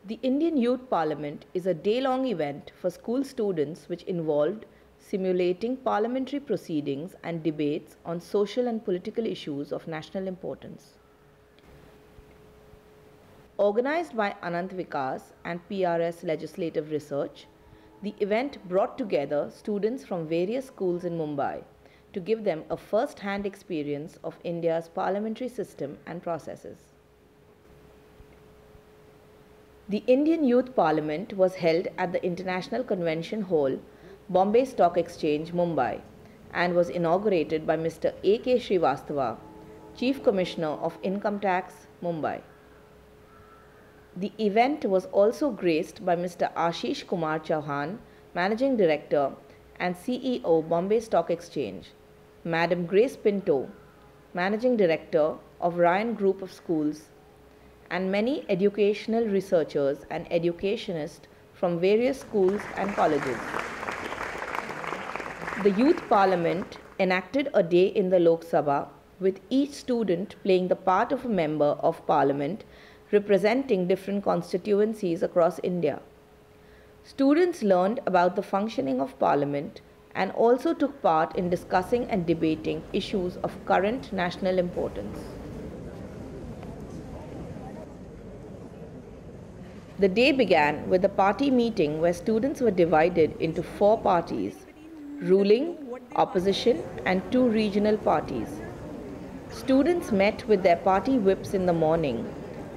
The Indian Youth Parliament is a day-long event for school students which involved simulating parliamentary proceedings and debates on social and political issues of national importance. Organized by Anant Vikas and PRS Legislative Research, the event brought together students from various schools in Mumbai to give them a first-hand experience of India's parliamentary system and processes. The Indian Youth Parliament was held at the International Convention Hall, Bombay Stock Exchange, Mumbai, and was inaugurated by Mr. A.K. Srivastava, Chief Commissioner of Income Tax, Mumbai. The event was also graced by Mr. Ashish Kumar Chauhan, Managing Director and CEO, Bombay Stock Exchange, Madam Grace Pinto, Managing Director of Ryan Group of Schools, and many educational researchers and educationists from various schools and colleges. The Youth Parliament enacted a day in the Lok Sabha, with each student playing the part of a member of Parliament representing different constituencies across India. Students learned about the functioning of Parliament and also took part in discussing and debating issues of current national importance. The day began with a party meeting where students were divided into 4 parties: ruling, opposition, and 2 regional parties. Students met with their party whips in the morning,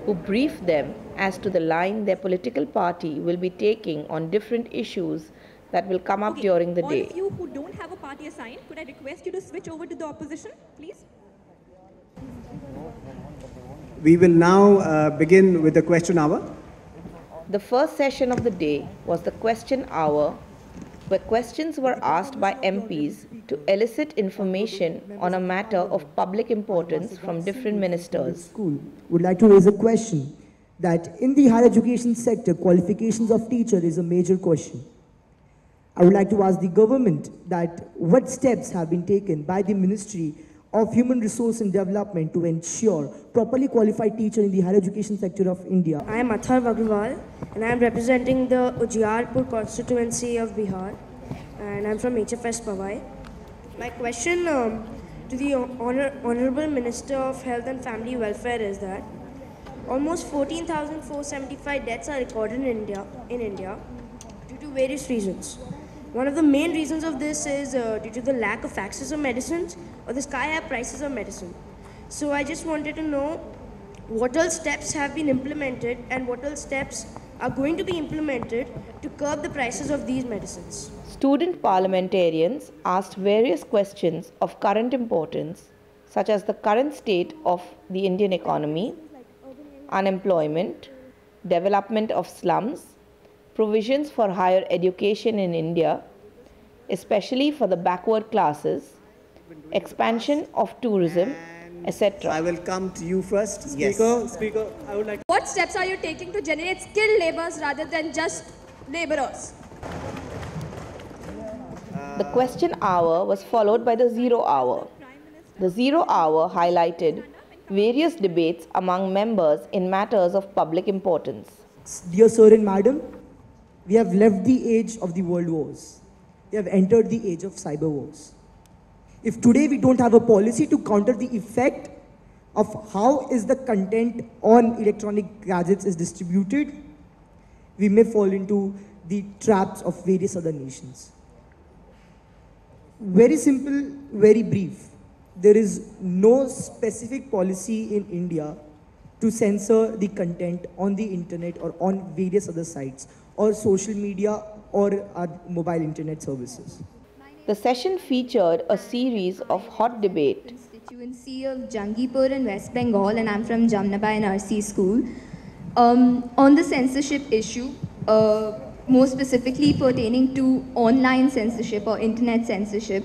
who briefed them as to the line their political party will be taking on different issues that will come up during the day. All of you who don't have a party assigned, could I request you to switch over to the opposition, please? We will now begin with the question hour. The first session of the day was the question hour, where questions were asked by MPs to elicit information on a matter of public importance from different ministers. School would like to raise a question that in the higher education sector, qualifications of teacher is a major question. I would like to ask the government that what steps have been taken by the Ministry of Human Resource and Development to ensure properly qualified teacher in the higher education sector of India. I am Athar Agrawal and I am representing the Ujiarpur constituency of Bihar, and I am from HFS Pawai. My question to the Honorable Minister of Health and Family Welfare is that almost 14,475 deaths are recorded in India due to various reasons. One of the main reasons of this is due to the lack of access of medicines or the sky-high prices of medicine. So I just wanted to know what all steps have been implemented and what all steps are going to be implemented to curb the prices of these medicines. Student parliamentarians asked various questions of current importance, such as the current state of the Indian economy, unemployment, development of slums, provisions for higher education in India, especially for the backward classes, expansion of tourism, etc. I will come to you first. Speaker, I would like. What steps are you taking to generate skilled laborers rather than just laborers? The question hour was followed by the zero hour. The zero hour highlighted various debates among members in matters of public importance. Dear sir and madam, we have left the age of the world wars. We have entered the age of cyber wars. If today we don't have a policy to counter the effect of how is the content on electronic gadgets is distributed, we may fall into the traps of various other nations. Very simple, very brief. There is no specific policy in India to censor the content on the internet or on various other sites or social media or mobile internet services. The session featured a series of hot debate. Constituency of Jangipur in West Bengal, and I'm from Jamnabai Narsi School. On the censorship issue, more specifically pertaining to online censorship or internet censorship,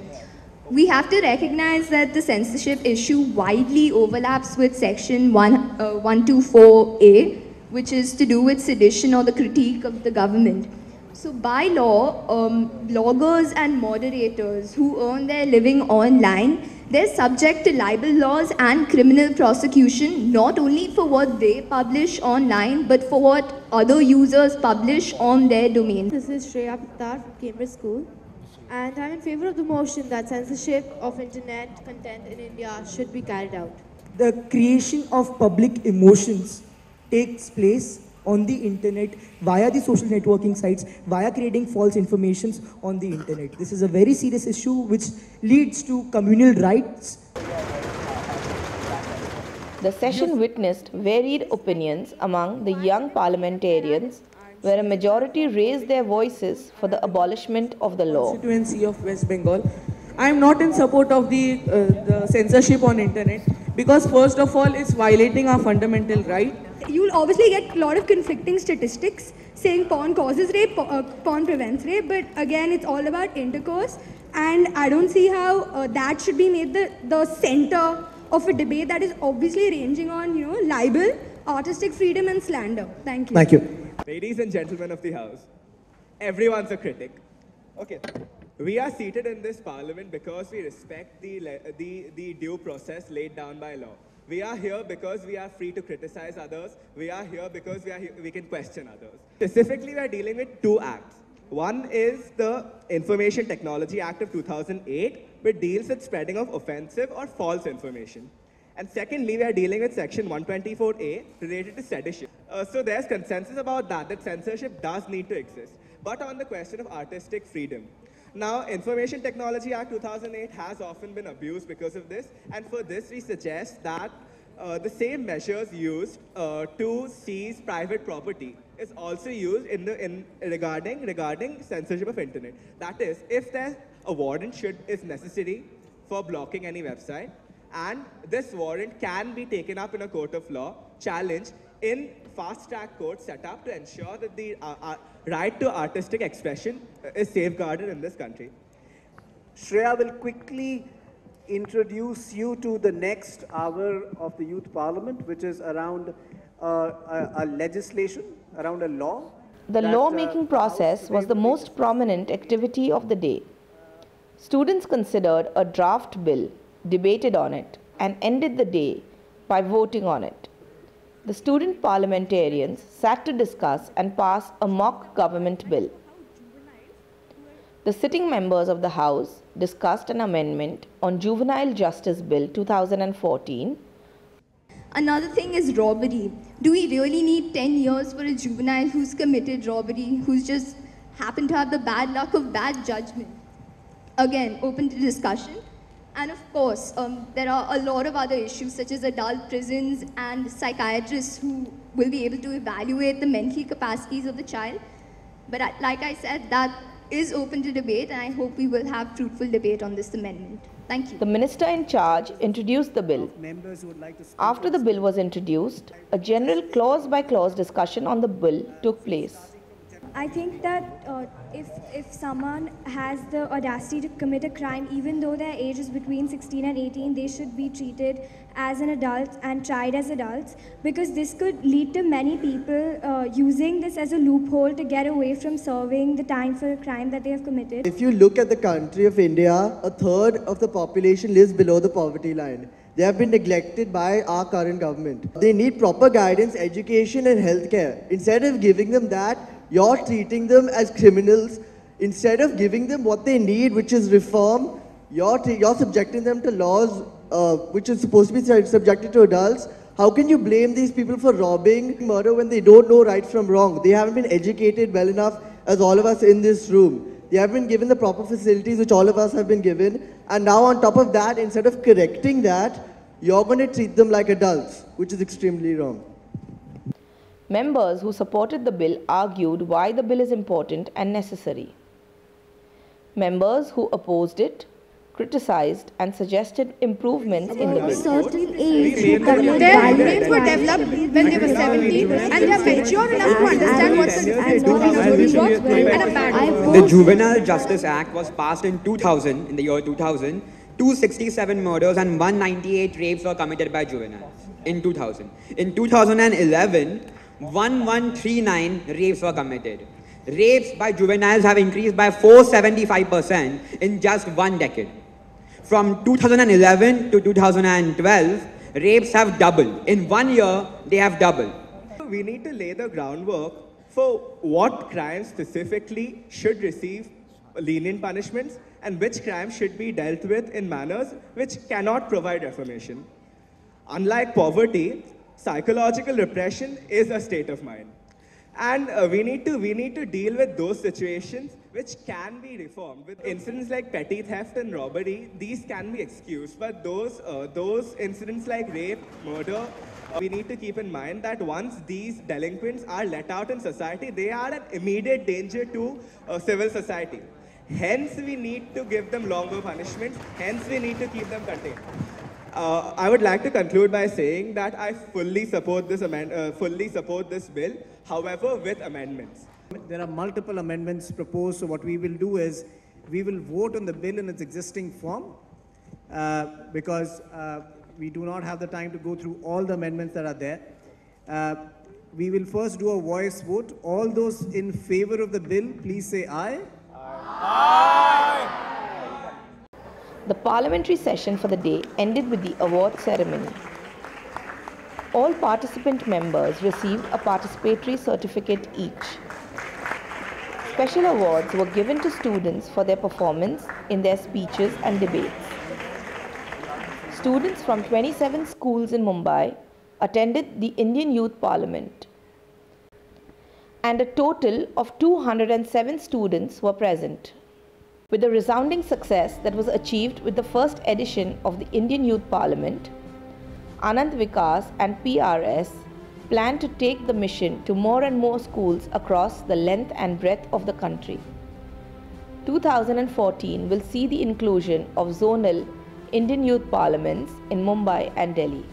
we have to recognize that the censorship issue widely overlaps with section 124A, which is to do with sedition or the critique of the government. So by law, bloggers and moderators who earn their living online, they're subject to libel laws and criminal prosecution, not only for what they publish online, but for what other users publish on their domain. This is Shreya Pittar from Cambridge School, and I'm in favor of the motion that censorship of internet content in India should be carried out. The creation of public emotions takes place on the internet via the social networking sites, via creating false informations on the internet. This is a very serious issue which leads to communal rights. The session witnessed varied opinions among the young parliamentarians, where a majority raised their voices for the abolishment of the law. Constituency of West Bengal. I am not in support of the censorship on internet because first of all it's violating our fundamental right. You'll obviously get a lot of conflicting statistics saying porn causes rape, porn prevents rape, but again it's all about intercourse, and I don't see how that should be made the center of a debate that is obviously ranging on, libel, artistic freedom and slander. Thank you. Thank you. Ladies and gentlemen of the House, everyone's a critic. Okay, we are seated in this parliament because we respect the due process laid down by law. We are here because we are free to criticize others. We are here because we can question others. Specifically, we are dealing with two acts. One is the Information Technology Act of 2008, which deals with spreading of offensive or false information. And secondly, we are dealing with Section 124A related to sedition. So there's consensus about that censorship does need to exist. But on the question of artistic freedom, now, Information Technology Act 2008 has often been abused because of this, and for this we suggest that the same measures used to seize private property is also used regarding censorship of internet. That is, if there's a warrant is necessary for blocking any website, and this warrant can be taken up in a court of law, challenged in fast-track courts set up to ensure that the right to artistic expression is safeguarded in this country. Shreya will quickly introduce you to the next hour of the Youth Parliament, which is around a legislation, around a law. The lawmaking process was the most prominent activity of the day. Students considered a draft bill, debated on it, and ended the day by voting on it. The student parliamentarians sat to discuss and pass a mock government bill. The sitting members of the House discussed an amendment on Juvenile Justice Bill 2014. Another thing is robbery. Do we really need 10 years for a juvenile who's committed robbery, who's just happened to have the bad luck of bad judgment? Again, open to discussion. And of course, there are a lot of other issues such as adult prisons and psychiatrists who will be able to evaluate the mental capacities of the child. But like I said, that is open to debate, and I hope we will have fruitful debate on this amendment. Thank you. The minister in charge introduced the bill. After the bill was introduced, a general clause-by-clause discussion on the bill took place. I think that if someone has the audacity to commit a crime, even though their age is between 16 and 18, they should be treated as an adult and tried as adults, because this could lead to many people using this as a loophole to get away from serving the time for a crime that they have committed. If you look at the country of India, a third of the population lives below the poverty line. They have been neglected by our current government. They need proper guidance, education and healthcare. Instead of giving them that, you're treating them as criminals. Instead of giving them what they need, which is reform, you're subjecting them to laws which is supposed to be subjected to adults. How can you blame these people for robbing, murder, when they don't know right from wrong? They haven't been educated well enough as all of us in this room. They haven't been given the proper facilities which all of us have been given. And now on top of that, instead of correcting that, you're going to treat them like adults, which is extremely wrong. Members who supported the bill argued why the bill is important and necessary. Members who opposed it criticized and suggested improvements in the bill. Certain age Their brains were developed when they were 17 and they are mature enough to understand what the good and a bad. The Juvenile Justice Act was passed in 2000, in the year 2000. 267 murders and 198 rapes were committed by juveniles in 2000. In 2011, 1139 rapes were committed. rapes by juveniles have increased by 475% in just 1 decade. From 2011 to 2012, rapes have doubled. In 1 year, they have doubled. We need to lay the groundwork for what crimes specifically should receive lenient punishments and which crimes should be dealt with in manners which cannot provide reformation. Unlike poverty, psychological repression is a state of mind. And we need to deal with those situations which can be reformed. With incidents like petty theft and robbery, these can be excused. But those incidents like rape, murder, we need to keep in mind that once these delinquents are let out in society, they are an immediate danger to civil society. Hence, we need to give them longer punishments. Hence, we need to keep them contained. I would like to conclude by saying that I fully support this bill, however, with amendments. There are multiple amendments proposed, so what we will do is we will vote on the bill in its existing form because we do not have the time to go through all the amendments that are there. We will first do a voice vote. All those in favor of the bill, please say aye. Aye. The parliamentary session for the day ended with the award ceremony. All participant members received a participatory certificate each. Special awards were given to students for their performance in their speeches and debates. Students from 27 schools in Mumbai attended the Indian Youth Parliament, and a total of 207 students were present. With the resounding success that was achieved with the first edition of the Indian Youth Parliament, Anand Vikas and PRS plan to take the mission to more and more schools across the length and breadth of the country. 2014 will see the inclusion of zonal Indian Youth Parliaments in Mumbai and Delhi.